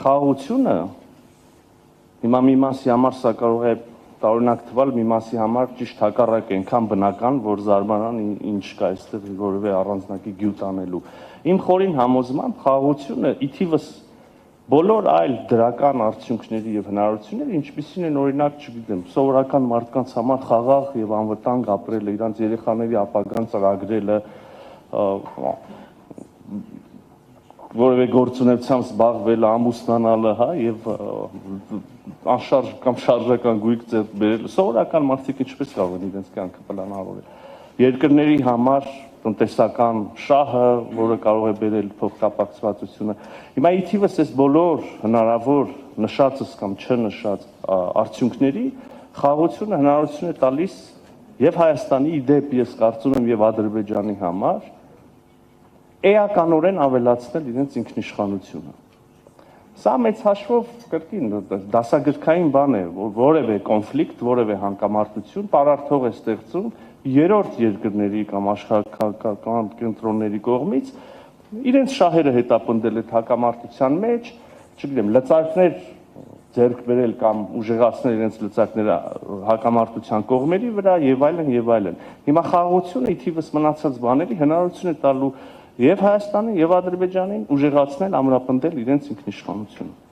խաղաղությունը հիմա մի մասի համար սա կարող է տարօրինակ թվալ, մի մասի համար ճիշտ հակառակ այնքան բնական, որ զարմանան ինչ կա այստեղ որևէ առանձնակի գյուտ անելու։ Իմ խորին համոզմամբ խաղաղությունը ի թիվս բոլոր այլ դրական արդյունքների եւ հնարավորությունները, ինչպիսին են օրինակ, չգիտեմ, սովորական մարդկանց համար խաղաղ եւ անվտանգ ապրելը, իրանց երեխաների ապագան ծրագրելը, որևէ գործունեությամբ զբաղվելը, ամուսնանալը, հա, եւ անշարժ կամ շարժական գույք ձեռք բերելը, սովորական մարդիկ ինչպես կարող են իրենց կյանքը պլանավորել։ Երկրների համար տնտեսական շահը, որը կարող է բերել փոխկապակցվածությունը։ Հիմա ի թիվս այս բոլոր հնարավոր նշածս կամ չնշած արդյունքների խաղաղությունը հնարավորություն է տալիս եւ Հայաստանի իդեպ ես կարծում եմ եւ Ադրբեջանի համար էականորեն ավելացնել իրենց ինքնիշխանությունը։ Սա մեծ հաշվով կրկին դասագրքային բան է, որ որևէ կոնֆլիկտ, որևէ հակամարտություն պարարթող է ստեղծում երրորդ երկրների կամ աշխարհական կենտրոնների կողմից իրենց շահերը հետապնդել այդ հակամարտության մեջ, չգիտեմ, լծակներ ձեռք բերել կամ ուժեղացնել իրենց լծակները հակամարտության կողմերի վրա եւ այլն եւ այլն։ Հիմա խաղաղությունը ի թիվս մնացած բաների հնարավորություն է տալու եւ Հայաստանին եւ Ադրբեջանին ուժեղացնել, ամրապնդել իրենց ինքնիշխանությունը։